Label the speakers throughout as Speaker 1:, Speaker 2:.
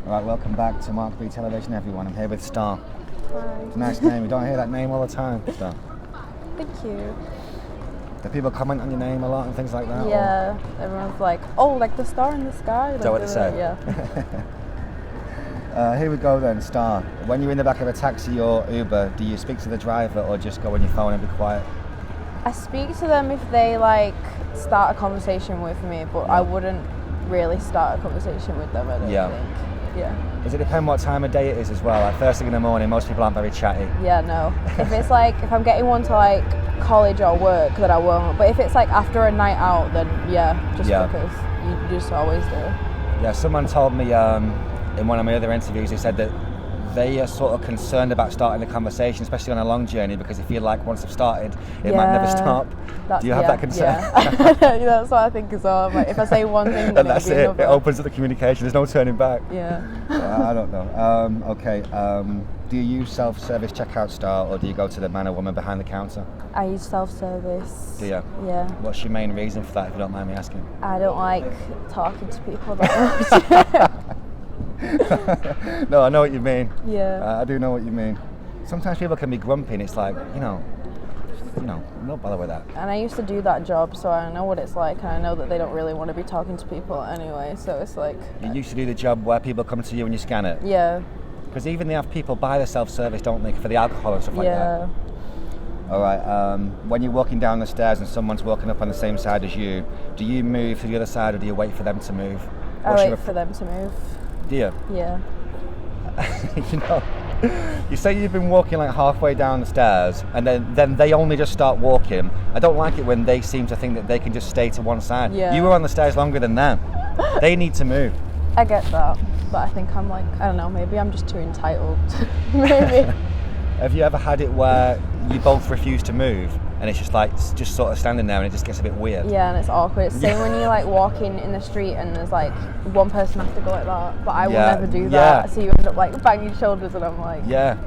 Speaker 1: Right, welcome back to Mark B Television, everyone. I'm here with Star.
Speaker 2: Hi.
Speaker 1: It's a nice name. You don't hear that name all the time, Star.
Speaker 2: Thank you.
Speaker 1: Do people comment on your name a lot and things like that?
Speaker 2: Yeah, everyone's like, oh, like the star in the sky.
Speaker 1: Is that what they say?
Speaker 2: Yeah.
Speaker 1: Here we go then, Star. When you're in the back of a taxi or Uber, do you speak to the driver or just go on your phone and be quiet?
Speaker 2: I speak to them if they start a conversation with me, but I wouldn't really start a conversation with them, I don't think. Yeah.
Speaker 1: Does it depend what time of day it is as well? Like first thing in the morning, most people aren't very chatty.
Speaker 2: Yeah, no. If it's if I'm getting one to college or work, then I won't. But if it's after a night out, then because you just always do.
Speaker 1: Yeah, someone told me in one of my other interviews, they said that they are sort of concerned about starting a conversation, especially on a long journey, because they feel like once they've started, it might never stop. Do you have that concern?
Speaker 2: Yeah. That's what I think as well. If I say one thing, then
Speaker 1: that's it. Another. It opens up the communication. There's no turning back.
Speaker 2: Yeah.
Speaker 1: I don't know. Okay. Do you use self-service checkout, Star, or do you go to the man or woman behind the counter?
Speaker 2: I use self-service.
Speaker 1: Do you?
Speaker 2: Yeah.
Speaker 1: What's your main reason for that, if you don't mind me asking?
Speaker 2: I don't like talking to people that much.
Speaker 1: No, I know what you mean.
Speaker 2: Yeah.
Speaker 1: I do know what you mean. Sometimes people can be grumpy and it's like, don't bother with that.
Speaker 2: And I used to do that job, so I know what it's like, and I know that they don't really want to be talking to people anyway, so it's like...
Speaker 1: You used to do the job where people come to you and you scan it?
Speaker 2: Yeah.
Speaker 1: Because even they have people buy the self-service, don't they, for the alcohol and stuff like that?
Speaker 2: Yeah.
Speaker 1: All right, when you're walking down the stairs and someone's walking up on the same side as you, do you move to the other side or do you wait for them to move?
Speaker 2: I wait for them to move.
Speaker 1: Do you?
Speaker 2: Yeah.
Speaker 1: You say you've been walking halfway down the stairs and then they only just start walking. I don't like it when they seem to think that they can just stay to one side.
Speaker 2: Yeah.
Speaker 1: You were on the stairs longer than them. They need to move.
Speaker 2: I get that, but I think I'm I don't know, maybe I'm just too entitled. Maybe.
Speaker 1: Have you ever had it where you both refuse to move and it's just sort of standing there and it just gets a bit weird?
Speaker 2: Yeah, and it's awkward. It's the same when you're walking in the street and there's one person has to go like that, but I will never do that. So you end up banging shoulders and I'm like,
Speaker 1: yeah.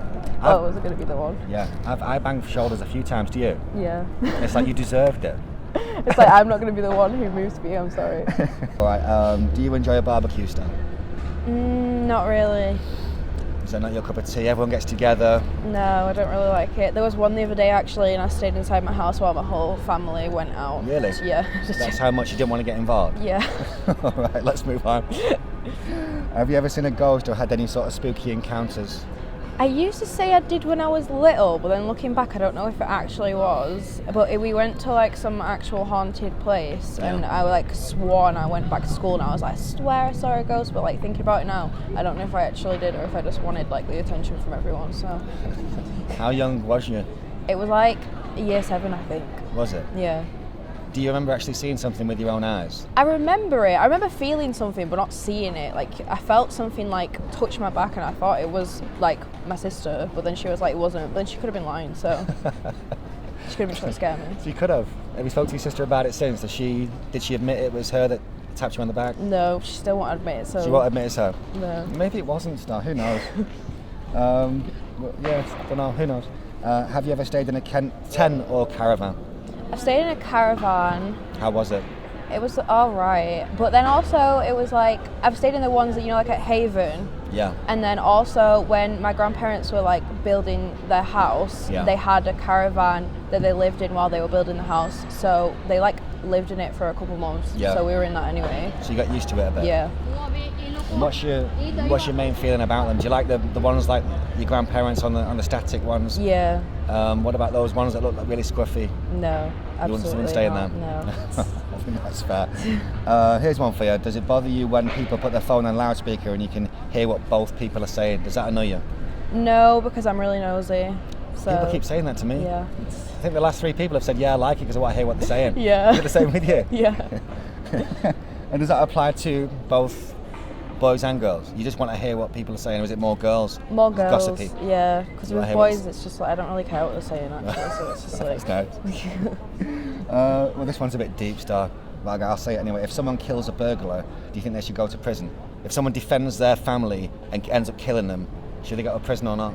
Speaker 2: Was it going to be the one?
Speaker 1: Yeah, I banged shoulders a few times. Do you?
Speaker 2: Yeah.
Speaker 1: It's like you deserved it.
Speaker 2: It's I'm not going to be the one who moves for you, I'm sorry.
Speaker 1: All right, do you enjoy a barbecue, Stan?
Speaker 2: Not really.
Speaker 1: Is that not your cup of tea? Everyone gets together.
Speaker 2: No, I don't really like it. There was one the other day actually, and I stayed inside my house while my whole family went out.
Speaker 1: Really?
Speaker 2: Yeah.
Speaker 1: That's how much you didn't want to get involved?
Speaker 2: Yeah.
Speaker 1: All right, let's move on. Have you ever seen a ghost or had any sort of spooky encounters?
Speaker 2: I used to say I did when I was little, but then looking back, I don't know if it actually was. But we went to some actual haunted place, and I swore, and I went back to school, and I was I swear I saw a ghost. But thinking about it now, I don't know if I actually did or if I just wanted the attention from everyone. So.
Speaker 1: How young was you?
Speaker 2: It was year 7, I think.
Speaker 1: Was it?
Speaker 2: Yeah.
Speaker 1: Do you remember actually seeing something with your own eyes?
Speaker 2: I remember it. I remember feeling something, but not seeing it. I felt something touch my back, and I thought it was my sister, but then she was it wasn't. But then she could have been lying, so she could have been trying to scare me.
Speaker 1: She could have. Have you spoke to your sister about it since? Did she admit it was her that tapped you on the back?
Speaker 2: No, she still won't admit it. So
Speaker 1: she won't admit it's her.
Speaker 2: No.
Speaker 1: Maybe it wasn't, Star. Who knows? Don't know. Who knows? Have you ever stayed in a tent or caravan?
Speaker 2: I've stayed in a caravan.
Speaker 1: How was it?
Speaker 2: It was all right, but then also it was I've stayed in the ones that at Haven.
Speaker 1: Yeah.
Speaker 2: And then also when my grandparents were building their house, they had a caravan that they lived in while they were building the house. So they lived in it for a couple months. Yeah. So we were in that anyway.
Speaker 1: So you got used to it a bit.
Speaker 2: Yeah.
Speaker 1: And what's your main feeling about them? Do you like the ones like your grandparents on the static ones?
Speaker 2: Yeah.
Speaker 1: What about those ones that look really scruffy?
Speaker 2: No, absolutely
Speaker 1: You wouldn't stay in them?
Speaker 2: No.
Speaker 1: I think that's fair. Here's one for you. Does it bother you when people put their phone on loudspeaker and you can hear what both people are saying? Does that annoy you?
Speaker 2: No, because I'm really nosy. So.
Speaker 1: People keep saying that to me.
Speaker 2: Yeah.
Speaker 1: I think the last 3 people have said, yeah, I like it because I want to hear what they're saying.
Speaker 2: Yeah.
Speaker 1: Is it the same with you?
Speaker 2: Yeah.
Speaker 1: And does that apply to both boys and girls? You just want to hear what people are saying, or is it more girls?
Speaker 2: More girls.
Speaker 1: Gossipy?
Speaker 2: Yeah, because with boys it's just I don't really care what they're saying actually, so it's just
Speaker 1: That's nice. Well, this one's a bit deep, Star. I'll say it anyway. If someone kills a burglar, do you think they should go to prison? If someone defends their family and ends up killing them, should they go to prison or not?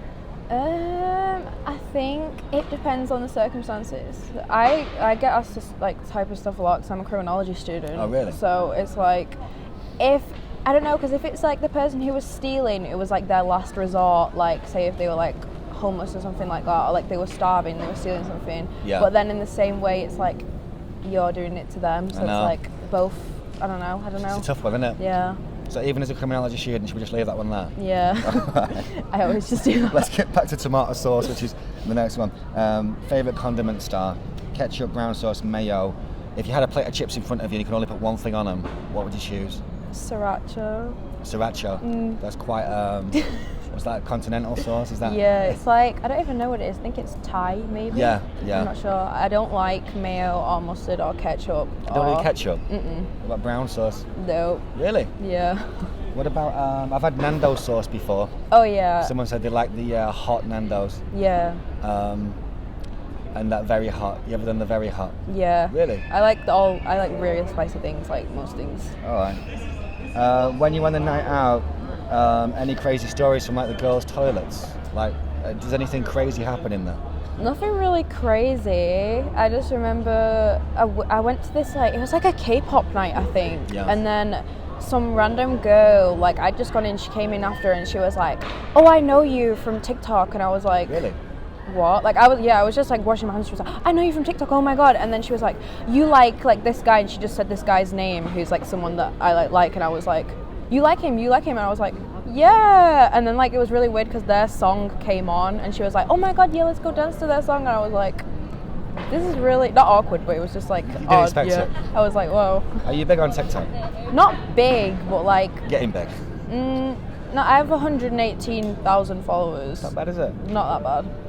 Speaker 2: I think it depends on the circumstances. I get asked this type of stuff a lot because I'm a criminology student.
Speaker 1: Oh, really?
Speaker 2: So it's if I don't know, because if it's like the person who was stealing, it was like their last resort, like say if they were like homeless or something like that, or like they were starving, they were stealing something.
Speaker 1: Yeah.
Speaker 2: But then in the same way, it's like you're doing it to them, so it's like both. I don't know.
Speaker 1: It's a tough one, isn't it?
Speaker 2: Yeah.
Speaker 1: So even as a criminology student, should we just leave that one there?
Speaker 2: Yeah. I always just do that.
Speaker 1: Let's get back to tomato sauce, which is the next one. Favourite condiment star? Ketchup, brown sauce, mayo. If you had a plate of chips in front of you and you could only put one thing on them, what would you choose?
Speaker 2: Sriracha.
Speaker 1: Sriracha? That's quite, what's that, continental sauce? Is that?
Speaker 2: Yeah, it's like, I don't even know what it is. I think it's Thai, maybe?
Speaker 1: Yeah.
Speaker 2: I'm not sure. I don't like mayo or mustard or ketchup.
Speaker 1: You don't like ketchup?
Speaker 2: Mm-mm.
Speaker 1: What about brown sauce?
Speaker 2: No.
Speaker 1: Really?
Speaker 2: Yeah.
Speaker 1: What about, I've had Nando's sauce before.
Speaker 2: Oh, yeah.
Speaker 1: Someone said they like the hot Nando's.
Speaker 2: Yeah.
Speaker 1: And that very hot. You ever done the very hot?
Speaker 2: Yeah.
Speaker 1: Really?
Speaker 2: I like really spicy things, like most things.
Speaker 1: All right. When you went a night out, any crazy stories from like the girls' toilets? Like, does anything crazy happen in there?
Speaker 2: Nothing really crazy. I just remember I went to this like, it was like a K-pop night, I think.
Speaker 1: Yeah.
Speaker 2: And then some random girl, like I'd just gone in, she came in after and she was like, oh, I know you from TikTok. And I was like,
Speaker 1: Really?
Speaker 2: what? Like I was just like washing my hands. She was like, I know you from TikTok. Oh my god! And then she was like, you like this guy, and she just said this guy's name, who's like someone that I like, and I was like, you like him? And I was like, yeah. And then like it was really weird because their song came on, and she was like, oh my god, yeah, let's go dance to their song. And I was like, this is really not awkward, but it was just like
Speaker 1: You didn't
Speaker 2: odd.
Speaker 1: expect
Speaker 2: Yeah.
Speaker 1: it.
Speaker 2: I was like, whoa.
Speaker 1: Are you big on TikTok?
Speaker 2: Not big, but like.
Speaker 1: Getting big.
Speaker 2: No, I have 118,000 followers.
Speaker 1: Not bad, is it?
Speaker 2: Not that bad.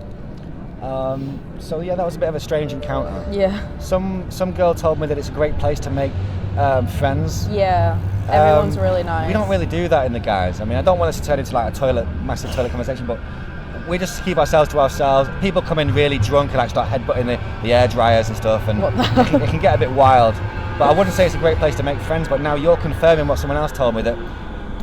Speaker 1: So yeah, that was a bit of a strange encounter.
Speaker 2: Yeah.
Speaker 1: Some girl told me that it's a great place to make friends.
Speaker 2: Yeah. Everyone's really nice.
Speaker 1: We don't really do that in the guys. I mean, I don't want us to turn into like a massive toilet conversation, but we just keep ourselves to ourselves. People come in really drunk and like start headbutting the air dryers and stuff, and it can get a bit wild. But I wouldn't say it's a great place to make friends. But now you're confirming what someone else told me, that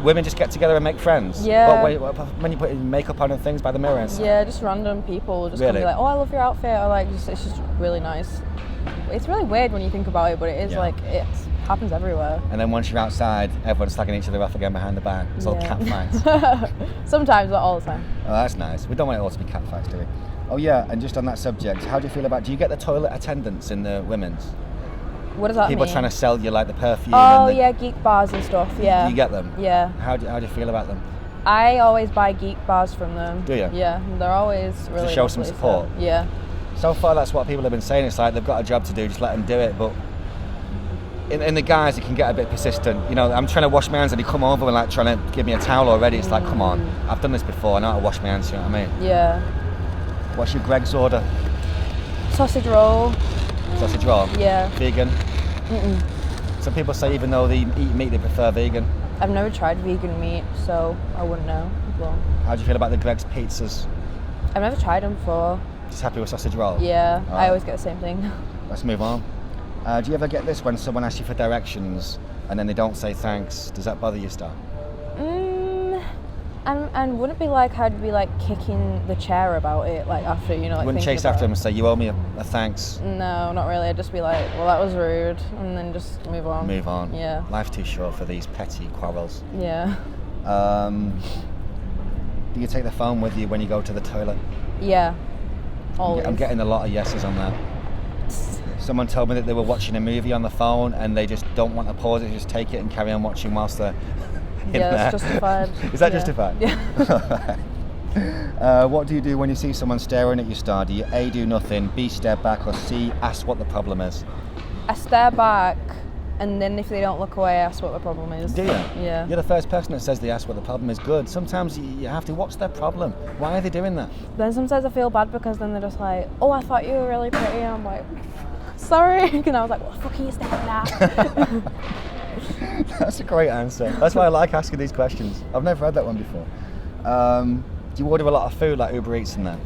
Speaker 1: women just get together and make friends.
Speaker 2: Yeah.
Speaker 1: When you put makeup on and things by the mirror and stuff.
Speaker 2: Yeah, just random people just come
Speaker 1: Really?
Speaker 2: be like, oh, I love your outfit, or like, it's just really nice. It's really weird when you think about it, but it is like, it happens everywhere.
Speaker 1: And then once you're outside, everyone's slagging each other off again behind the back. It's all cat fights.
Speaker 2: Sometimes, not all the time.
Speaker 1: Oh, that's nice. We don't want it all to be cat fights, do we? Oh yeah, and just on that subject, how do you feel about, do you get the toilet attendants in the women's?
Speaker 2: What does that
Speaker 1: People
Speaker 2: mean?
Speaker 1: trying to sell you like the perfume.
Speaker 2: Oh
Speaker 1: and
Speaker 2: yeah, geek bars and stuff, yeah.
Speaker 1: You get them?
Speaker 2: Yeah.
Speaker 1: How do you feel about them?
Speaker 2: I always buy geek bars from them.
Speaker 1: Do you?
Speaker 2: Yeah, they're always really
Speaker 1: To show some
Speaker 2: lovely,
Speaker 1: support?
Speaker 2: so, yeah.
Speaker 1: So far that's what people have been saying. It's like they've got a job to do, just let them do it. But in the guys, it can get a bit persistent. You know, I'm trying to wash my hands and they come over and like trying to give me a towel already. It's like, come on, I've done this before, I know how to wash my hands, you know what I mean?
Speaker 2: Yeah.
Speaker 1: What's your Greg's order?
Speaker 2: Sausage roll.
Speaker 1: Sausage roll?
Speaker 2: Yeah.
Speaker 1: Vegan?
Speaker 2: Mm-mm.
Speaker 1: Some people say even though they eat meat, they prefer vegan.
Speaker 2: I've never tried vegan meat, so I wouldn't know. Well,
Speaker 1: How do you feel about the Greg's pizzas?
Speaker 2: I've never tried them before.
Speaker 1: Just happy with sausage roll?
Speaker 2: Yeah,
Speaker 1: All
Speaker 2: I
Speaker 1: right.
Speaker 2: always get the same thing.
Speaker 1: Let's move on. Do you ever get this when someone asks you for directions and then they don't say thanks? Does that bother you, Star?
Speaker 2: And wouldn't be like I'd be like kicking the chair about it, like after, you know, like
Speaker 1: Wouldn't
Speaker 2: thinking
Speaker 1: chase
Speaker 2: about
Speaker 1: after
Speaker 2: it.
Speaker 1: them and say, you owe me a thanks?
Speaker 2: No, not really. I'd just be like, well, that was rude, and then just move on.
Speaker 1: Move on.
Speaker 2: Yeah.
Speaker 1: Life's too short for these petty quarrels.
Speaker 2: Yeah.
Speaker 1: Do you take the phone with you when you go to the toilet?
Speaker 2: Yeah. Always.
Speaker 1: I'm getting a lot of yeses on that. Someone told me that they were watching a movie on the phone and they just don't want to pause it, just take it and carry on watching whilst they're in
Speaker 2: Yeah,
Speaker 1: there.
Speaker 2: that's justified.
Speaker 1: Is that
Speaker 2: Yeah.
Speaker 1: justified?
Speaker 2: Yeah.
Speaker 1: What do you do when you see someone staring at you, Star? Do you A, do nothing, B, stare back, or C, ask what the problem is?
Speaker 2: I stare back, and then if they don't look away, I ask what the problem is.
Speaker 1: Do you?
Speaker 2: Yeah.
Speaker 1: You're the first person that says they ask what the problem is. Good. Sometimes you have to. What's their problem? Why are they doing that?
Speaker 2: Then sometimes I feel bad because then they're just like, oh, I thought you were really pretty. And I'm like, sorry. And I was like, what the fuck are you staring at?
Speaker 1: That's a great answer. That's why I like asking these questions. I've never had that one before. Do you order a lot of food like Uber Eats and that?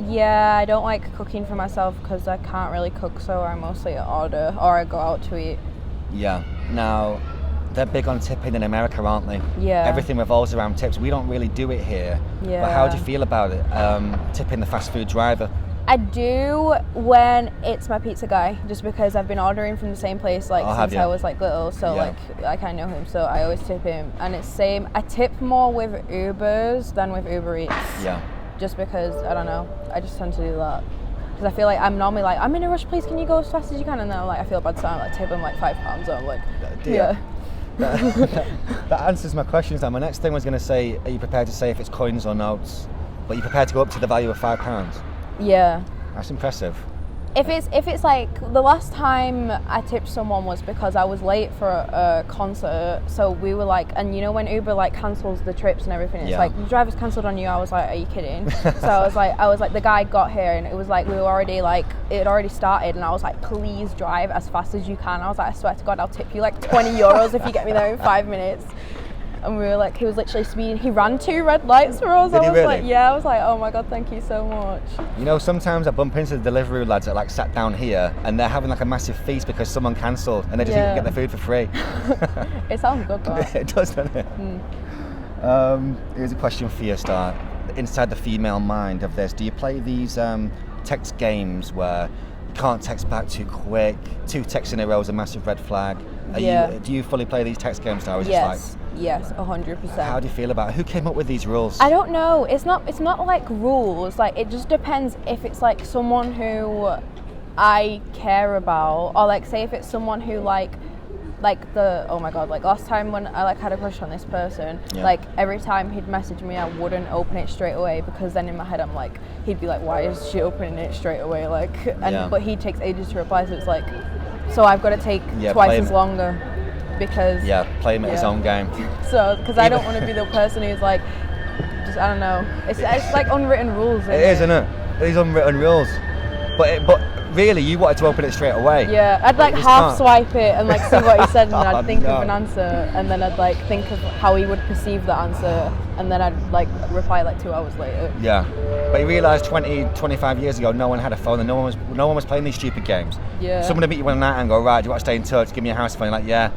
Speaker 2: Yeah, I don't like cooking for myself because I can't really cook, so I mostly order or I go out to eat.
Speaker 1: Yeah. Now, they're big on tipping in America, aren't they?
Speaker 2: Yeah.
Speaker 1: Everything revolves around tips. We don't really do it here.
Speaker 2: Yeah.
Speaker 1: But how do you feel about it? Tipping the fast food driver?
Speaker 2: I do when it's my pizza guy, just because I've been ordering from the same place since I was little, so like I know him, so I always tip him. And it's same. I tip more with Ubers than with Uber Eats. Yeah. Just because I don't know, I just tend to do that. Because I feel like I'm normally like, I'm in a rush, please can you go as fast as you can, and then I'm like, I feel bad, so I tip them like £5, so I'm like, yeah.
Speaker 1: That answers my questions. My next thing was going to say, are you prepared to say if it's coins or notes? But you're prepared to go up to the value of £5?
Speaker 2: Yeah.
Speaker 1: That's impressive.
Speaker 2: If it's like, the last time I tipped someone was because I was late for a concert, so we were like, and you know when Uber like cancels the trips and everything, it's like, the driver's cancelled on you. I was like, are you kidding? So I was like, the guy got here and it was like, we were already like, it had already started, and I was like, please drive as fast as you can. I was like, I swear to God, I'll tip you like €20 if you get me there in 5 minutes. And we were like, he was literally speeding. He ran 2 red lights for us.
Speaker 1: Did he really?
Speaker 2: Like, yeah, I was like, oh my God, thank you so much.
Speaker 1: You know, sometimes I bump into the delivery lads that like sat down here and they're having like a massive feast because someone cancelled and they just get their food for free.
Speaker 2: It sounds good, though.
Speaker 1: It does, doesn't it? Here's a question for you, Star. Inside the female mind of this, do you play these text games where you can't text back too quick, 2 texts in a row is a massive red flag? Do you fully play these text games now?
Speaker 2: Yes, 100%.
Speaker 1: How do you feel about it? Who came up with these rules?
Speaker 2: I don't know. It's not like rules. Like, it just depends if it's like someone who I care about, or like say if it's someone who like oh my God, like last time when I like had a crush on this person, like every time he'd message me I wouldn't open it straight away, because then in my head I'm like, he'd be like, why is she opening it straight away, like, and but he takes ages to reply, so it's like, so I've got to take twice as longer, because
Speaker 1: play him at his own game.
Speaker 2: So because I don't want to be the person who's like, just, I don't know, it's like unwritten rules,
Speaker 1: isn't it? These unwritten rules, but really, you wanted to open it straight away.
Speaker 2: Yeah, I'd like half swipe it and like see what he said, and then I'd think of an answer, and then I'd like think of how he would perceive the answer, and then I'd like reply like 2 hours later. Yeah,
Speaker 1: but you realised 25 years ago, no one had a phone and no one was playing these stupid games. Yeah. Someone would meet you one night and go, right, do you want to stay in touch? Give me a house phone. You're like, yeah.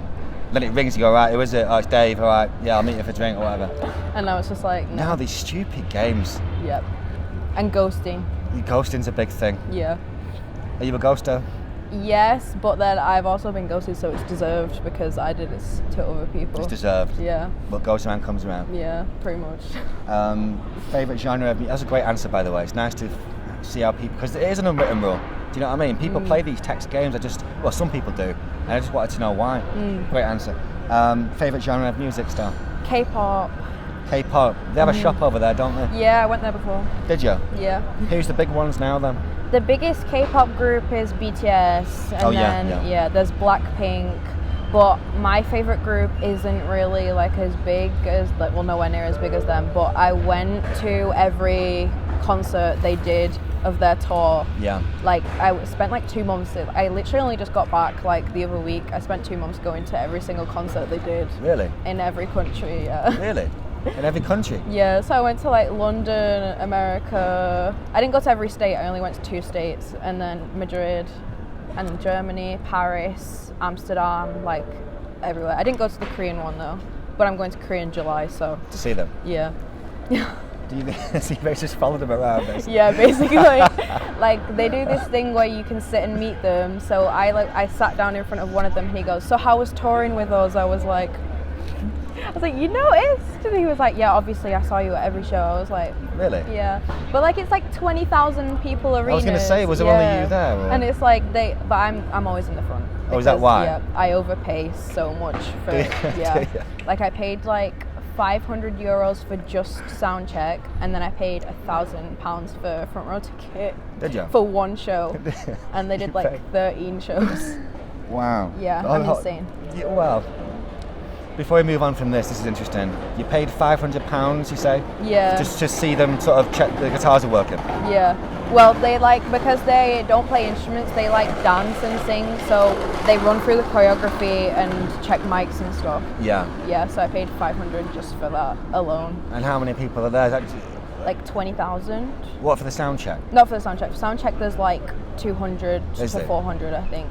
Speaker 1: Then it rings, you go, right, who is it? Oh, it's Dave. All right, yeah, I'll meet you for a drink or whatever.
Speaker 2: And now it's just like, no.
Speaker 1: Now these stupid games.
Speaker 2: Yep. And ghosting.
Speaker 1: Ghosting's a big thing.
Speaker 2: Yeah.
Speaker 1: Are you a ghoster?
Speaker 2: Yes, but then I've also been ghosted, so it's deserved because I did it to other people.
Speaker 1: It's deserved.
Speaker 2: Yeah.
Speaker 1: But goes around, comes around.
Speaker 2: Yeah, pretty much.
Speaker 1: Favourite genre of music? That's a great answer, by the way. It's nice to see how people, because it is an unwritten rule. Do you know what I mean? People play these text games. Some people do, and I just wanted to know why. Great answer. Favourite genre of music, Star?
Speaker 2: K-pop.
Speaker 1: K-pop. They have a shop over there, don't they?
Speaker 2: Yeah, I went there before.
Speaker 1: Did you?
Speaker 2: Yeah.
Speaker 1: Who's the big ones now then?
Speaker 2: The biggest K-pop group is BTS, and there's Blackpink, but my favourite group isn't really like as big as, like, well, nowhere near as big as them, but I went to every concert they did of their tour. Yeah. Like, I spent like 2 months, I literally only just got back like the other week. I spent 2 months going to every single concert they did. Really? In every country, yeah. Really? In every country? Yeah, so I went to like London, America. I didn't go to every state, I only went to 2 states, and then Madrid, and Germany, Paris, Amsterdam, like everywhere. I didn't go to the Korean one though, but I'm going to Korea in July, so. To see them? Yeah. Do you just follow them around, basically? Yeah, basically. Like, they do this thing where you can sit and meet them, so I sat down in front of one of them and he goes, so how was touring with us? I was like, you noticed? And he was like, yeah, obviously I saw you at every show. I was like, really? Yeah. But like, it's like 20,000 people arenas. I was going to say, was it only you there? Or? And it's like, but I'm always in the front. Oh, is that why? Yeah, I overpay so much for Like, I paid like €500 for just sound check, and then I paid £1,000 for front row ticket. Did you? For one show. And they did like 13 shows. Wow. Yeah, I'm insane. Yeah, well, before we move on from this is interesting. You paid £500, you say? Yeah. Just to see them sort of check the guitars are working? Yeah. Well, they because they don't play instruments, they like dance and sing, so they run through the choreography and check mics and stuff. Yeah. Yeah, so I paid $500 just for that alone. And how many people are there? Like 20,000. What, for the sound check? Not for the sound check. For sound check, there's like 200 to 400, I think.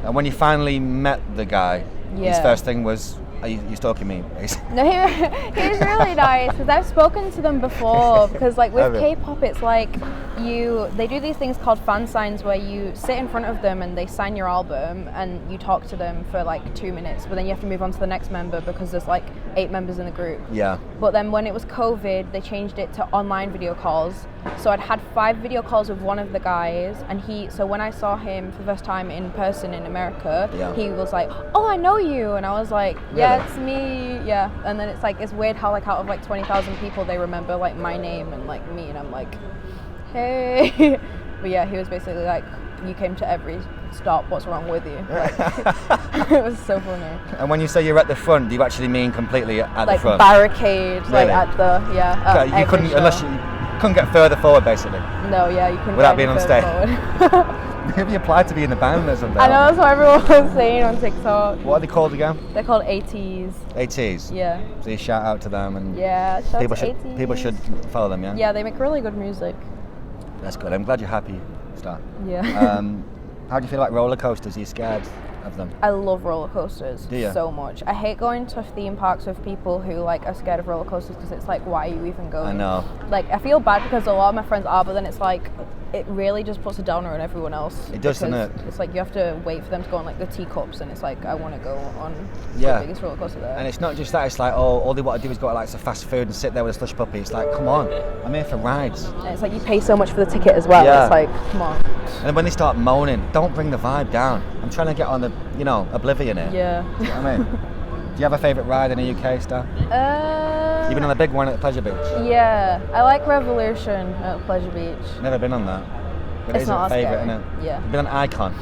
Speaker 2: And when you finally met the guy, his first thing was,
Speaker 1: Are you stalking me?
Speaker 2: No, he's really nice because I've spoken to them before. Because like with K-pop, it's like they do these things called fan signs where you sit in front of them and they sign your album and you talk to them for like 2 minutes, but then you have to move on to the next member because there's like 8 members in the group.
Speaker 1: Yeah.
Speaker 2: But then when it was COVID, they changed it to online video calls. So I'd had 5 video calls with one of the guys, and so when I saw him for the first time in person in America, he was like, "Oh, I know you," and I was like, "Yeah, it's me." Yeah, and then it's like it's weird how like out of like 20,000 people they remember like my name and like me, and I'm like, "Hey," but yeah, he was basically like, "You came to every stop. What's wrong with you?" Like, it was so funny.
Speaker 1: And when you say you're at the front, do you actually mean completely at the front?
Speaker 2: Like barricade,
Speaker 1: really?
Speaker 2: like at the
Speaker 1: you couldn't unless you couldn't get further forward, basically.
Speaker 2: No, yeah, you couldn't.
Speaker 1: Without being on stage. Maybe you applied to be in the band or something.
Speaker 2: I know, that's what everyone was saying on TikTok.
Speaker 1: What are they called again?
Speaker 2: They're called ATs.
Speaker 1: ATs?
Speaker 2: Yeah.
Speaker 1: So you shout out to them and
Speaker 2: ATs.
Speaker 1: People should follow them, yeah?
Speaker 2: Yeah, they make really good music.
Speaker 1: That's good. I'm glad you're happy, Star.
Speaker 2: Yeah.
Speaker 1: How do you feel about roller coasters? Are you scared of them?
Speaker 2: I love roller coasters so much. I hate going to theme parks with people who like are scared of roller coasters because it's like, why are you even going?
Speaker 1: I know.
Speaker 2: Like, I feel bad because a lot of my friends are, but then it's like, it really just puts a downer on everyone else.
Speaker 1: It does, doesn't it?
Speaker 2: It's like you have to wait for them to go on like the teacups, and it's like, I want to go on the biggest roller coaster there.
Speaker 1: And it's not just that, it's like, oh, all they want to do is go to like some fast food and sit there with a slush puppy. It's like, come on, I'm here for rides.
Speaker 2: And it's like you pay so much for the ticket as well. It's like, come on.
Speaker 1: And when they start moaning, don't bring the vibe down. I'm trying to get on the, oblivion here.
Speaker 2: Yeah.
Speaker 1: Do you know what I mean? Do you have a favourite ride in the UK, Star? You've been on a big one at Pleasure Beach?
Speaker 2: Yeah, I like Revolution at Pleasure Beach.
Speaker 1: Never been on that. But
Speaker 2: it's not
Speaker 1: a favourite, isn't it?
Speaker 2: Yeah.
Speaker 1: You've been on Icon?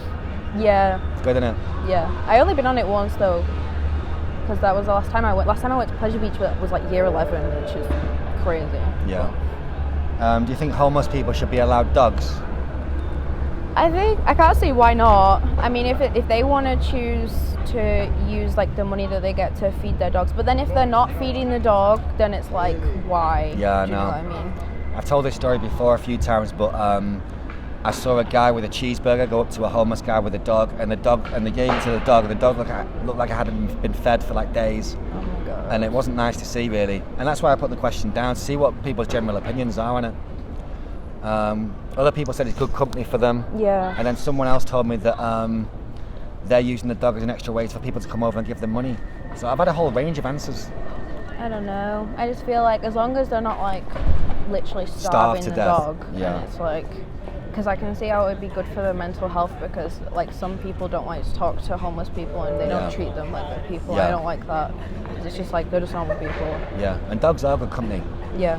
Speaker 2: Yeah.
Speaker 1: It's good, isn't it?
Speaker 2: Yeah. I only been on it once though, because that was the last time I went. Last time I went to Pleasure Beach was like year 11, which is crazy.
Speaker 1: Yeah. Do you think homeless people should be allowed dogs?
Speaker 2: I can't see why not. I mean, if they want to choose to use like the money that they get to feed their dogs, but then if they're not feeding the dog, then it's like, why?
Speaker 1: Yeah,
Speaker 2: Do you know what I mean?
Speaker 1: I've told this story before a few times, but I saw a guy with a cheeseburger go up to a homeless guy with a dog, and they gave it to the dog, and the dog looked like it hadn't been fed for like days.
Speaker 2: Oh my god.
Speaker 1: And it wasn't nice to see, really. And that's why I put the question down, to see what people's general opinions are on it. Other people said it's good company for them.
Speaker 2: Yeah.
Speaker 1: And then someone else told me that they're using the dog as an extra way for people to come over and give them money. So I've had a whole range of answers.
Speaker 2: I don't know. I just feel like as long as they're not like literally
Speaker 1: Starved
Speaker 2: starving
Speaker 1: to
Speaker 2: the
Speaker 1: death.
Speaker 2: dog,
Speaker 1: Yeah.
Speaker 2: and it's like, because I can see how it would be good for their mental health, because like some people don't like to talk to homeless people and they don't treat them like they're people.
Speaker 1: Yeah.
Speaker 2: I don't like that. It's just like they're just normal people.
Speaker 1: Yeah, and dogs are good company.
Speaker 2: Yeah.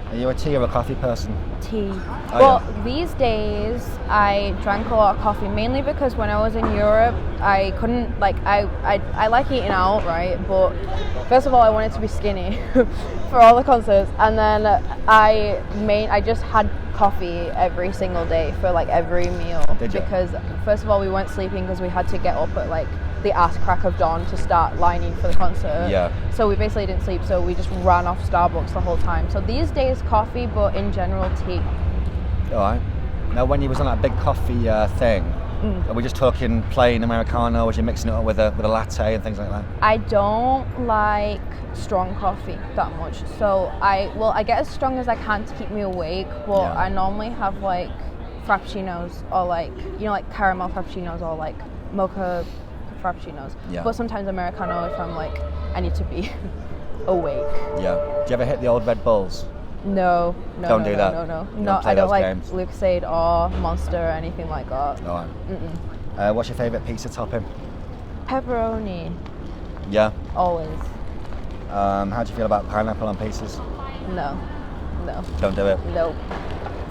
Speaker 1: Are you a tea or a coffee person?
Speaker 2: Tea.
Speaker 1: Oh,
Speaker 2: well,
Speaker 1: yeah.
Speaker 2: These days I drank a lot of coffee, mainly because when I was in Europe, I couldn't, like, I like eating out, right? But first of all, I wanted to be skinny for all the concerts, and then I just had coffee every single day for like every meal.
Speaker 1: Did you?
Speaker 2: Because first of all, we weren't sleeping because we had to get up at like the ass crack of dawn to start lining for the concert.
Speaker 1: Yeah.
Speaker 2: So we basically didn't sleep, so we just ran off Starbucks the whole time. So these days, coffee, but in general, tea.
Speaker 1: All right. Now, when you was on that big coffee thing, are we just talking plain Americano? Was you mixing it up with a latte and things like that?
Speaker 2: I don't like strong coffee that much. So I get as strong as I can to keep me awake, but I normally have like frappuccinos or like, like caramel frappuccinos or like mocha frappuccinos.
Speaker 1: Yeah.
Speaker 2: But sometimes Americano if I'm like, I need to be awake.
Speaker 1: Yeah. Do you ever hit the old Red Bulls?
Speaker 2: No.
Speaker 1: Don't do that.
Speaker 2: No.
Speaker 1: You
Speaker 2: No,
Speaker 1: don't play
Speaker 2: I don't
Speaker 1: those
Speaker 2: like
Speaker 1: games.
Speaker 2: Lucozade or Monster or anything like that.
Speaker 1: All right. What's your favourite pizza topping?
Speaker 2: Pepperoni,
Speaker 1: Yeah.
Speaker 2: always.
Speaker 1: How do you feel about pineapple on pizzas?
Speaker 2: No.
Speaker 1: Don't do it.
Speaker 2: Nope.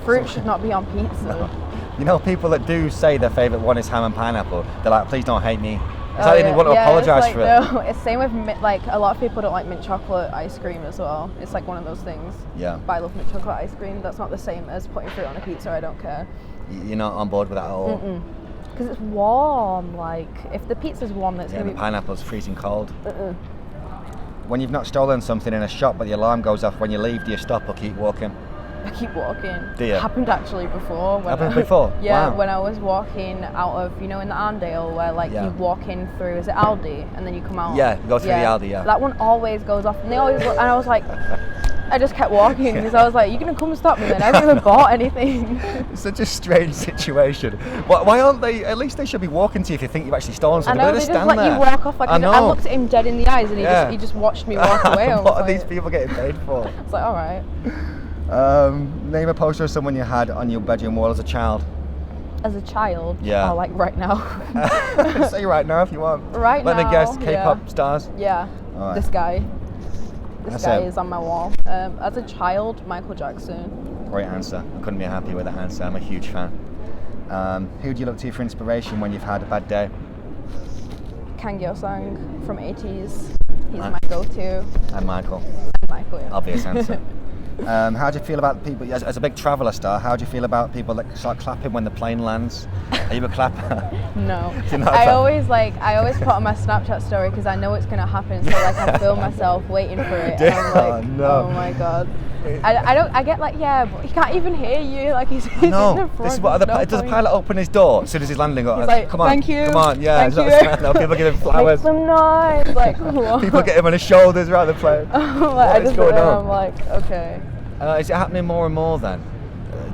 Speaker 2: Fruit should not be on pizza.
Speaker 1: No. You know, people that do say their favourite one is ham and pineapple, they're like, please don't hate me. It's like they didn't want to apologise
Speaker 2: it's
Speaker 1: for it.
Speaker 2: No, it's same with like a lot of people don't like mint chocolate ice cream as well. It's like one of those things.
Speaker 1: Yeah.
Speaker 2: But I love mint chocolate ice cream. That's not the same as putting fruit on a pizza. I don't care.
Speaker 1: You're not on board with that at all?
Speaker 2: Because it's warm. Like if the pizza's warm, that's
Speaker 1: Yeah,
Speaker 2: gonna
Speaker 1: the
Speaker 2: be.
Speaker 1: pineapple's freezing cold. When you've not stolen something in a shop but the alarm goes off when you leave, do you stop or keep walking?
Speaker 2: I keep walking.
Speaker 1: Do you?
Speaker 2: Happened actually before.
Speaker 1: Happened before?
Speaker 2: Yeah,
Speaker 1: Wow.
Speaker 2: when I was walking out of, in the Arndale where you walk in through, is it Aldi? And then you come out?
Speaker 1: Yeah, you go through the Aldi, yeah.
Speaker 2: That one always goes off. And they always look, and I was like, I just kept walking because I was like, you're going to come stop me then? I haven't even bought anything.
Speaker 1: It's such a strange situation. Why aren't they, at least they should be walking to you if you think you've actually stolen something.
Speaker 2: I know, they just let you walk off. I looked at him dead in the eyes and he just watched me walk away.
Speaker 1: What are these people getting paid for?
Speaker 2: I was like, all right.
Speaker 1: Name a poster of someone you had on your bedroom wall as a child.
Speaker 2: As a child?
Speaker 1: Yeah.
Speaker 2: Oh, like right now.
Speaker 1: Say right now if you want.
Speaker 2: Right now.
Speaker 1: Let me guess, K-pop stars?
Speaker 2: Yeah.
Speaker 1: Right.
Speaker 2: This guy. This guy is on my wall. As a child, Michael Jackson.
Speaker 1: Great answer. I couldn't be happy with that answer. I'm a huge fan. Who do you look to for inspiration when you've had a bad day?
Speaker 2: Kangyo-sang from 80s. He's my go-to.
Speaker 1: And Michael.
Speaker 2: Michael, yeah.
Speaker 1: Obvious answer. How do you feel about people, as a big traveller star, how do you feel about people that start clapping when the plane lands? Are you a clapper?
Speaker 2: No. I always put on my Snapchat story because I know it's going to happen, so I film myself waiting for it. And I'm like, oh my God. I get but he can't even hear you, he's in the front.
Speaker 1: This is what does the pilot open his door as soon as he's landing?
Speaker 2: He's like,
Speaker 1: come on,
Speaker 2: thank you.
Speaker 1: Come on, yeah.
Speaker 2: Thank you.
Speaker 1: People give him flowers.
Speaker 2: Make some noise. What?
Speaker 1: People get him on his shoulders around the plane.
Speaker 2: I just going on? I'm like, okay.
Speaker 1: Is it happening more and more then?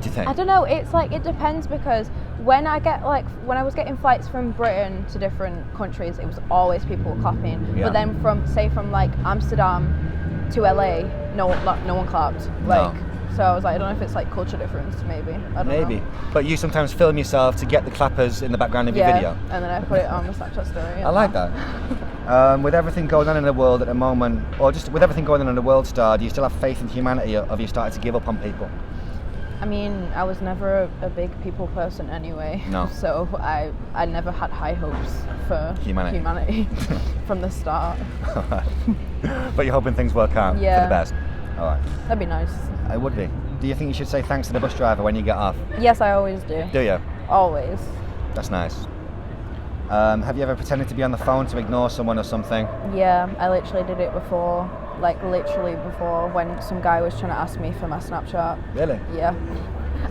Speaker 1: Do you think?
Speaker 2: I don't know. It's it depends because when I was getting flights from Britain to different countries, it was always people clapping. Yeah. But then from Amsterdam to LA, no one clapped. So I was like, I don't know if it's culture difference, maybe. I don't know.
Speaker 1: But you sometimes film yourself to get the clappers in the background of your video.
Speaker 2: And then I put it on my Snapchat story.
Speaker 1: I like that. With everything going on in the world at the moment, or just with everything going on in the world, Star, do you still have faith in humanity, or have you started to give up on people?
Speaker 2: I mean, I was never a big people person anyway.
Speaker 1: No.
Speaker 2: So I never had high hopes for humanity from the start.
Speaker 1: But you're hoping things work out for the best? All right.
Speaker 2: That'd be nice.
Speaker 1: It would be. Do you think you should say thanks to the bus driver when you get off?
Speaker 2: Yes, I always do.
Speaker 1: Do you?
Speaker 2: Always.
Speaker 1: That's nice. Have you ever pretended to be on the phone to ignore someone or something?
Speaker 2: Yeah, I literally did it before. Literally before, when some guy was trying to ask me for my Snapchat.
Speaker 1: Really?
Speaker 2: Yeah.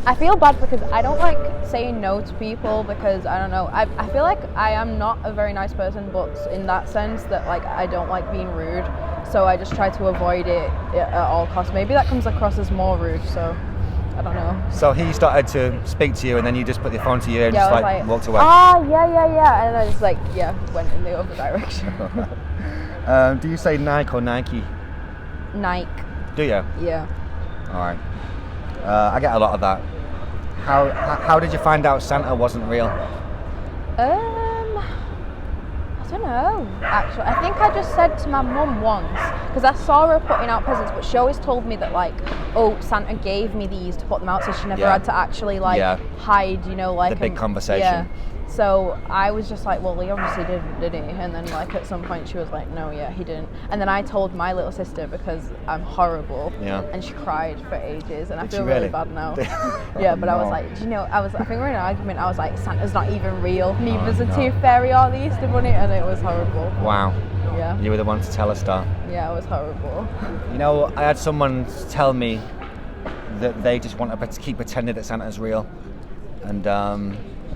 Speaker 2: I feel bad because I don't like saying no to people because, I don't know, I feel like I am not a very nice person, but in that sense that I don't like being rude, so I just try to avoid it at all costs. Maybe that comes across as more rude, so I don't know. So
Speaker 1: he started to speak to you and then you just put your phone to you and just walked away?
Speaker 2: Yeah, and I just went in the other direction.
Speaker 1: Do you say Nike or Nike?
Speaker 2: Nike.
Speaker 1: Do you?
Speaker 2: Yeah.
Speaker 1: All right. I get a lot of that. How did you find out Santa wasn't real?
Speaker 2: I don't know, actually. I think I just said to my mum once, because I saw her putting out presents, but she always told me that Santa gave me these to put them out, so she never had to actually hide,
Speaker 1: the big conversation.
Speaker 2: Yeah. So I was just like, well, he obviously didn't, did he? And then at some point she was like, no, yeah, he didn't. And then I told my little sister because I'm horrible. Yeah. And she cried for ages, and I feel really bad now. Yeah, but I was like, I think we were in an argument. I was like, Santa's not even real. Neither's the Tooth Fairy or the Easter Bunny, and it was horrible.
Speaker 1: Wow.
Speaker 2: Yeah.
Speaker 1: You were the one to tell us that.
Speaker 2: Yeah, it was horrible.
Speaker 1: I had someone tell me that they just want to keep pretending that Santa's real, and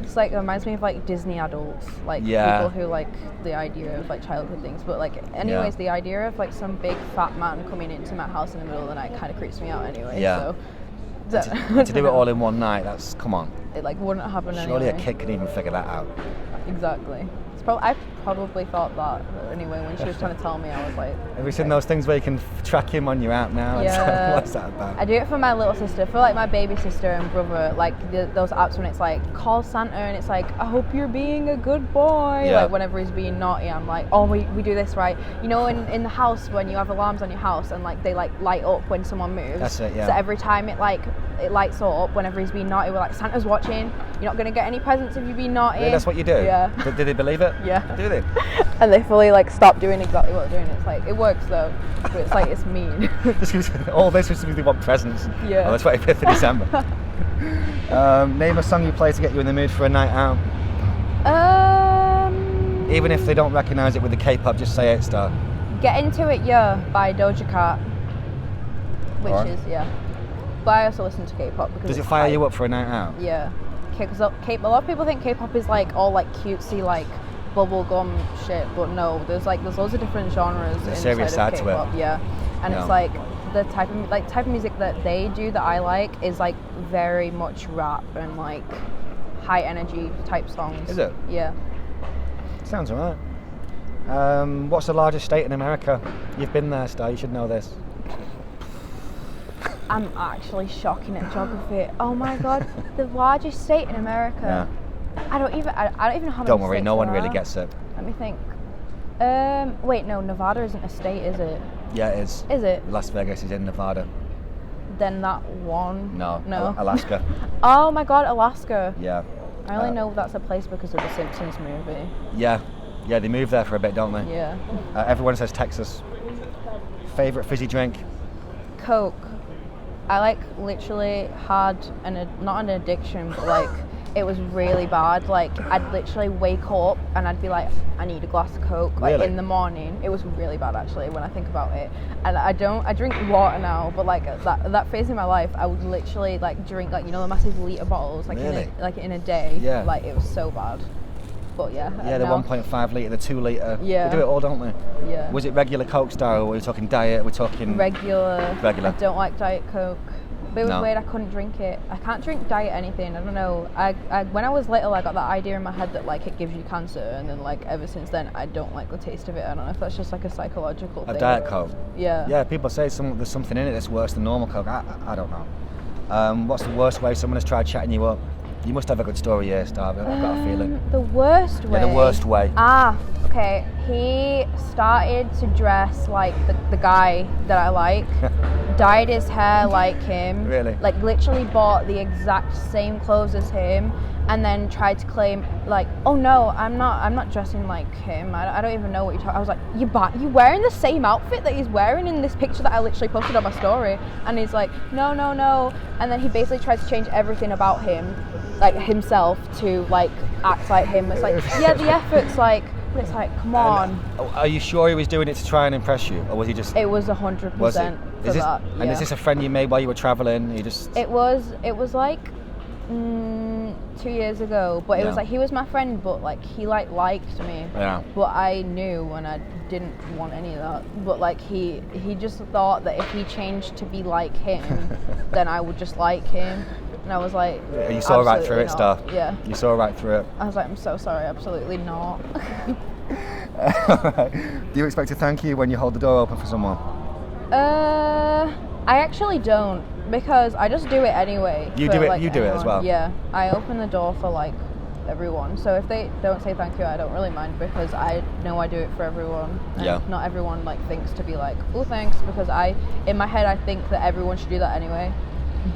Speaker 2: it's it reminds me of Disney adults, people who like the idea of childhood things. But the idea of some big fat man coming into my house in the middle of the night kind of creeps me out anyway.
Speaker 1: Yeah. So to do it all in one night, come on.
Speaker 2: It wouldn't happen anyway.
Speaker 1: Surely a kid can even figure that out.
Speaker 2: Exactly. I probably thought that anyway when she was trying to tell me. I was like,
Speaker 1: have you seen those things where you can track him on your app now?
Speaker 2: Yeah.
Speaker 1: What's that about?
Speaker 2: I do it for my little sister, for my baby sister and brother, those apps when it's call Santa and it's I hope you're being a good boy.
Speaker 1: Yeah.
Speaker 2: Whenever he's being naughty, I'm like, oh, we do this right. In the house when you have alarms on your house and they light up when someone moves.
Speaker 1: That's it, yeah.
Speaker 2: So every time it lights up whenever he's being naughty, we're Santa's watching. You're not going to get any presents if you've been naughty.
Speaker 1: Yeah, that's what you do?
Speaker 2: Yeah.
Speaker 1: Did they believe it?
Speaker 2: Yeah.
Speaker 1: Do they?
Speaker 2: And they fully stop doing exactly what they're doing. It's it works though, but it's it's mean.
Speaker 1: All this was because they want presents.
Speaker 2: Yeah.
Speaker 1: On the 25th of December. Name a song you play to get you in the mood for a night out. Even if they don't recognise it with the K-pop, just say it, Star.
Speaker 2: Get Into It Yeah by Doja Cat. Which is, yeah. but I also listen to K-pop because
Speaker 1: Does it
Speaker 2: it's
Speaker 1: fire
Speaker 2: hype.
Speaker 1: you up for a night out?
Speaker 2: Yeah, because a lot of people think K-pop is like all like cutesy like bubblegum shit, but no, there's loads of different genres
Speaker 1: There's a
Speaker 2: inside
Speaker 1: serious side
Speaker 2: of
Speaker 1: to it.
Speaker 2: K-pop. Yeah, and
Speaker 1: Yeah.
Speaker 2: it's like the type of music that they do that I like is like very much rap and like high energy type songs.
Speaker 1: Is it?
Speaker 2: Yeah.
Speaker 1: Sounds alright. What's the largest state in America? You've been there, Star. You should know this.
Speaker 2: I'm actually shocking at geography. Oh my god, the largest state in America.
Speaker 1: Yeah.
Speaker 2: I don't even know how many.
Speaker 1: Don't worry,
Speaker 2: states
Speaker 1: no one
Speaker 2: there
Speaker 1: really
Speaker 2: are.
Speaker 1: gets it.
Speaker 2: Let me think. Wait, no, Nevada isn't a state, is it?
Speaker 1: Yeah, it is.
Speaker 2: Is it?
Speaker 1: Las Vegas is in Nevada.
Speaker 2: Then that one.
Speaker 1: No.
Speaker 2: No.
Speaker 1: Alaska.
Speaker 2: Oh my god, Alaska.
Speaker 1: Yeah.
Speaker 2: I only know that's a place because of the Simpsons movie.
Speaker 1: Yeah. Yeah, they moved there for a bit, don't they?
Speaker 2: Yeah.
Speaker 1: Everyone says Texas. Favorite fizzy drink?
Speaker 2: Coke. I like literally had not an addiction, but like it was really bad. Like I'd literally wake up and I'd be like, I need a glass of Coke like
Speaker 1: Really?
Speaker 2: in the morning. It was really bad actually when I think about it. And I drink water now, but like that phase in my life, I would literally like drink like the massive liter bottles like
Speaker 1: Really?
Speaker 2: in a day.
Speaker 1: Yeah.
Speaker 2: Like it was so bad. But yeah.
Speaker 1: Yeah, the
Speaker 2: now-
Speaker 1: 1.5 litre, the 2 litre.
Speaker 2: Yeah.
Speaker 1: They do it all, don't they?
Speaker 2: Yeah.
Speaker 1: Was it regular Coke style, or were we talking diet? We're talking...
Speaker 2: Regular.
Speaker 1: Regular.
Speaker 2: I don't like Diet Coke. But it was
Speaker 1: No.
Speaker 2: weird, I couldn't drink it. I can't drink diet anything, I don't know. I when I was little, I got that idea in my head that like it gives you cancer, and then like ever since then, I don't like the taste of it. I don't know if that's just like a psychological thing.
Speaker 1: A Diet Coke?
Speaker 2: Yeah.
Speaker 1: Yeah, people say there's something in it that's worse than normal Coke. I don't know. What's the worst way someone has tried chatting you up? You must have a good story here, Starvin. I've got a feeling.
Speaker 2: The worst way?
Speaker 1: Yeah, the worst way.
Speaker 2: Okay. He started to dress like the guy that I like. Dyed his hair like him.
Speaker 1: Really?
Speaker 2: Like literally bought the exact same clothes as him, and then tried to claim like, oh no, I'm not dressing like him. I don't even know what you're talking. I was like, you wearing the same outfit that he's wearing in this picture that I literally posted on my story? And he's like, no. And then he basically tried to change everything about him, like himself, to like act like him. It's like, yeah, the effort's like, but it's like, come on.
Speaker 1: Are you sure he was doing it to try and impress you, or was he just?
Speaker 2: It was 100%
Speaker 1: Was it?
Speaker 2: for that.
Speaker 1: And
Speaker 2: yeah.
Speaker 1: is this a friend you made while you were travelling? You just.
Speaker 2: It was like 2 years ago, but it was
Speaker 1: Yeah.
Speaker 2: like he was my friend, but like he like liked me.
Speaker 1: Yeah.
Speaker 2: But I knew, and I didn't want any of that. But like he just thought that if he changed to be like him, then I would just like him. And I was like,
Speaker 1: You saw right through
Speaker 2: absolutely
Speaker 1: it, Star.
Speaker 2: not. Yeah.
Speaker 1: You saw right through it.
Speaker 2: I was like, I'm so sorry, absolutely not.
Speaker 1: Do you expect a thank you when you hold the door open for someone?
Speaker 2: I actually don't, because I just do it anyway.
Speaker 1: You
Speaker 2: for,
Speaker 1: do it.
Speaker 2: like,
Speaker 1: You do it as
Speaker 2: anyone.
Speaker 1: well.
Speaker 2: Yeah, I open the door for like everyone. So if they don't say thank you, I don't really mind, because I know I do it for everyone. And
Speaker 1: Yeah.
Speaker 2: not everyone like thinks to be like, oh thanks, because in my head I think that everyone should do that anyway.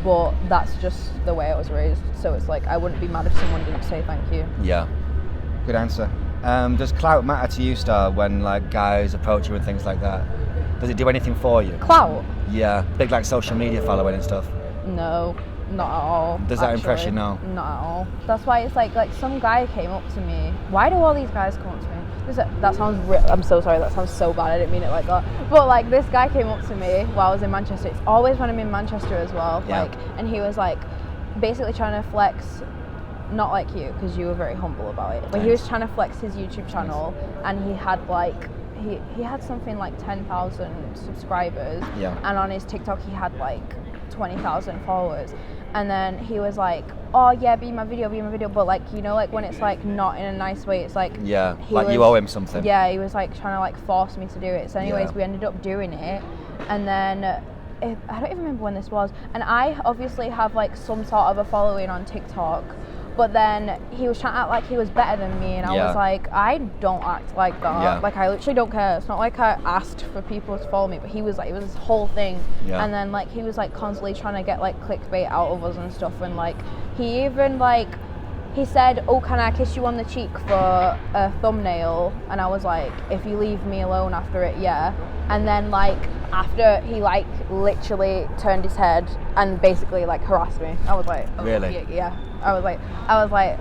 Speaker 2: But that's just the way I was raised. So it's like I wouldn't be mad if someone didn't say thank you.
Speaker 1: Yeah. Good answer. Does clout matter to you, Star, when like guys approach you and things like that? Does it do anything for you?
Speaker 2: Clout?
Speaker 1: Yeah. Big like social media following and stuff.
Speaker 2: No, not at all.
Speaker 1: Does that impress you
Speaker 2: actually.
Speaker 1: now?
Speaker 2: Not at all. That's why it's like some guy came up to me. Why do all these guys come up to me? That sounds I'm so sorry, that sounds so bad, I didn't mean it like that. But like this guy came up to me while I was in Manchester. It's always when I'm in Manchester as well.
Speaker 1: Yeah.
Speaker 2: Like, and he was like basically trying to flex, not like you, because you were very humble about it, but he was trying to flex his YouTube channel, and he had like he had something like 10,000 subscribers,
Speaker 1: Yeah.
Speaker 2: and on his TikTok he had like 20,000 followers. And then he was like, oh yeah, be in my video, but like, like when it's like not in a nice way, it's like,
Speaker 1: Yeah. Like you owe him something.
Speaker 2: yeah, he was like trying to like force me to do it. So anyways,
Speaker 1: Yeah.
Speaker 2: we ended up doing it, and then I don't even remember when this was, and I obviously have like some sort of a following on TikTok, but then he was trying to act like he was better than me, and I
Speaker 1: Yeah.
Speaker 2: was like, I don't act like that.
Speaker 1: Yeah.
Speaker 2: Like I literally don't care. It's not like I asked for people to follow me, but he was like, it was this whole thing.
Speaker 1: Yeah.
Speaker 2: And then like he was like constantly trying to get like clickbait out of us and stuff, and like he even like he said, oh, can I kiss you on the cheek for a thumbnail? And I was like, if you leave me alone after it, yeah. And then like after he like literally turned his head and basically like harassed me, I was like, oh,
Speaker 1: Really?
Speaker 2: yeah. I was like,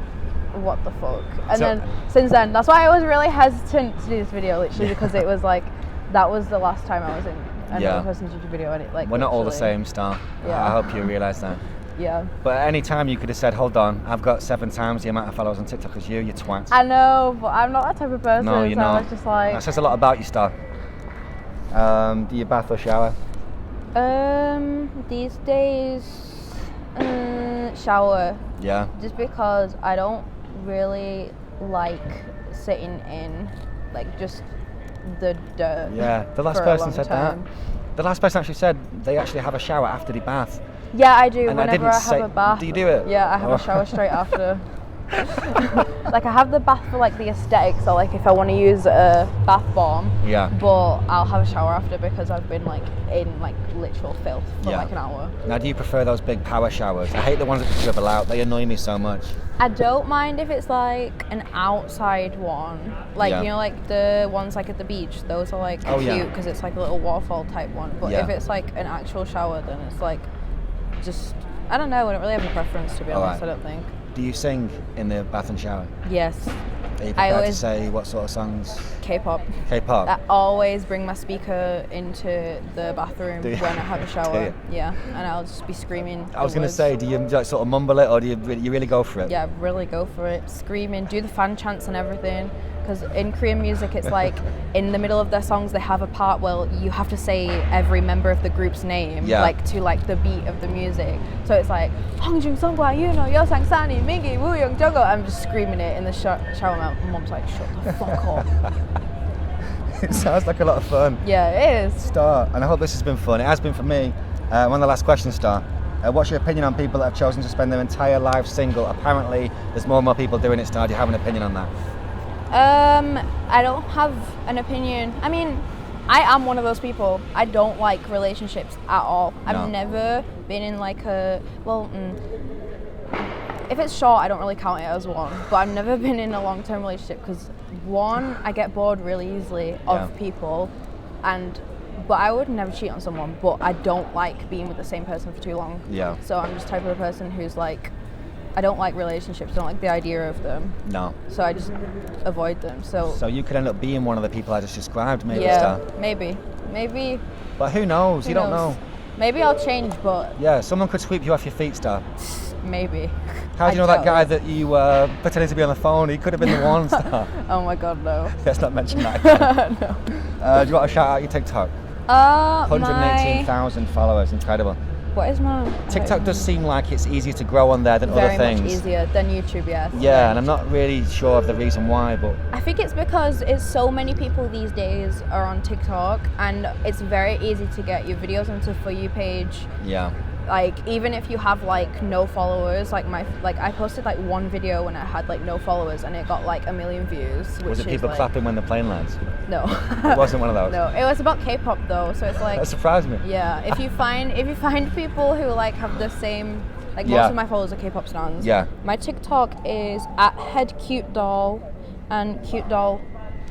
Speaker 2: what the fuck? And
Speaker 1: So-
Speaker 2: then since then, that's why I was really hesitant to do this video, literally, because it was like, that was the last time I was in another person's YouTube video and it like.
Speaker 1: We're not all the
Speaker 2: literally-
Speaker 1: same, Star.
Speaker 2: Yeah.
Speaker 1: I hope you realise that.
Speaker 2: Yeah.
Speaker 1: But at any time you could have said, hold on, I've got 7 times the amount of followers on TikTok as you twat.
Speaker 2: I know, but I'm not that type of person.
Speaker 1: No, you're
Speaker 2: so
Speaker 1: not.
Speaker 2: I was just like.
Speaker 1: That says a lot about you, Star. Do you bath or shower?
Speaker 2: These days, shower.
Speaker 1: Yeah.
Speaker 2: Just because I don't really like sitting in, like, just the dirt.
Speaker 1: Yeah, the last
Speaker 2: for a
Speaker 1: person
Speaker 2: long
Speaker 1: said
Speaker 2: time.
Speaker 1: that. The last person actually said they actually have a shower after they bath.
Speaker 2: Yeah, I do.
Speaker 1: And I
Speaker 2: Whenever
Speaker 1: didn't
Speaker 2: I have
Speaker 1: say-
Speaker 2: a bath.
Speaker 1: do you do it?
Speaker 2: Yeah, I have
Speaker 1: Oh.
Speaker 2: a shower straight after. Like, I have the bath for like the aesthetics, so like if I want to use a bath bomb.
Speaker 1: Yeah.
Speaker 2: But I'll have a shower after because I've been like in like literal filth for
Speaker 1: Yeah.
Speaker 2: like an hour.
Speaker 1: Now, do you prefer those big power showers? I hate the ones that just dribble out. They annoy me so much.
Speaker 2: I don't mind if it's like an outside one, like
Speaker 1: Yeah.
Speaker 2: you know, like the ones like at the beach. Those are like
Speaker 1: Oh,
Speaker 2: cute
Speaker 1: yeah.
Speaker 2: because it's like a little waterfall type one. But
Speaker 1: Yeah.
Speaker 2: if it's like an actual shower, then it's like just I don't know. I don't really have a preference to be
Speaker 1: All
Speaker 2: honest.
Speaker 1: right.
Speaker 2: I don't think.
Speaker 1: Do you sing in the bath and shower?
Speaker 2: Yes,
Speaker 1: Are you
Speaker 2: I
Speaker 1: prepared to
Speaker 2: always
Speaker 1: say what sort of songs?
Speaker 2: K-pop.
Speaker 1: K-pop?
Speaker 2: I always bring my speaker into the bathroom
Speaker 1: Do you?
Speaker 2: when I have a
Speaker 1: Do
Speaker 2: shower.
Speaker 1: you?
Speaker 2: Yeah, and I'll just be screaming.
Speaker 1: I was
Speaker 2: the
Speaker 1: going to
Speaker 2: words.
Speaker 1: say, do you like, sort of mumble it or do you really go for it?
Speaker 2: Yeah, really go for it. Screaming, do the fan chants and everything. Because in Korean music, it's like in the middle of their songs, they have a part where you have to say every member of the group's name,
Speaker 1: Yeah.
Speaker 2: like to like the beat of the music. So it's like Hongjung, Songwa, Yuno, Yosang, Sani, Mingi, Woo Young, Jogo. I'm just screaming it in the shower. My mum's like, shut the fuck up.
Speaker 1: It sounds like a lot of fun.
Speaker 2: Yeah, it is.
Speaker 1: Star, and I hope this has been fun. It has been for me. One of the last questions, Star. What's your opinion on people that have chosen to spend their entire lives single? Apparently, there's more and more people doing it, Star. Do you have an opinion on that?
Speaker 2: I don't have an opinion. I mean, I am one of those people. I don't like relationships at all.
Speaker 1: No.
Speaker 2: I've never been in like a, if it's short, I don't really count it as one. But I've never been in a long-term relationship because one, I get bored really easily of
Speaker 1: Yeah.
Speaker 2: people, but I would never cheat on someone. But I don't like being with the same person for too long.
Speaker 1: Yeah.
Speaker 2: So I'm just the type of person who's like, I don't like relationships. I don't like the idea of them.
Speaker 1: No.
Speaker 2: So I just avoid them.
Speaker 1: So you could end up being one of the people I just described, maybe,
Speaker 2: yeah,
Speaker 1: Star.
Speaker 2: maybe.
Speaker 1: But who knows? You don't know.
Speaker 2: Maybe I'll change, but
Speaker 1: Yeah, someone could sweep you off your feet, Star.
Speaker 2: maybe.
Speaker 1: How do you know that guy that you pretended to be on the phone? He could have been the one, Star.
Speaker 2: Oh my god, no.
Speaker 1: Let's not mention that again.
Speaker 2: No.
Speaker 1: Do you want to shout out your TikTok? 118,000 followers, incredible.
Speaker 2: What is my?
Speaker 1: TikTok does seem like it's easier to grow on there than
Speaker 2: very
Speaker 1: other things.
Speaker 2: much easier than YouTube, yes.
Speaker 1: Yeah, and I'm not really sure of the reason why, but
Speaker 2: I think it's because it's so many people these days are on TikTok, and it's very easy to get your videos onto For You page.
Speaker 1: yeah.
Speaker 2: Like even if you have like no followers, like I posted like one video when I had like no followers, and it got like 1 million views. Which
Speaker 1: Was it people
Speaker 2: is, like,
Speaker 1: clapping when the plane lands?
Speaker 2: No.
Speaker 1: It wasn't one of those?
Speaker 2: No, it was about K-pop though, so it's like.
Speaker 1: That surprised me.
Speaker 2: Yeah, if you find people who like have the same, like
Speaker 1: Yeah.
Speaker 2: most of my followers are K-pop stans.
Speaker 1: Yeah.
Speaker 2: My TikTok is @headcutedoll, and cute doll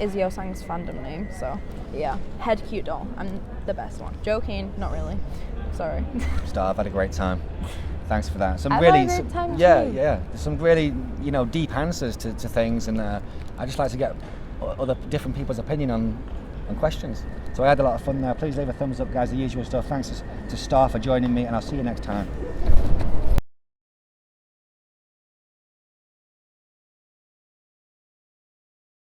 Speaker 2: is Yosang's fandom name. So yeah, headcutedoll. I'm the best one. Joking, not really. Sorry.
Speaker 1: Star, I've had a great time. Thanks for that. Some
Speaker 2: I've
Speaker 1: really,
Speaker 2: had a great time
Speaker 1: yeah,
Speaker 2: too.
Speaker 1: yeah. Some really, deep answers to things, and I just like to get other different people's opinion on questions. So I had a lot of fun there. Please leave a thumbs up, guys. The usual stuff. Thanks to Star for joining me, and I'll see you next time.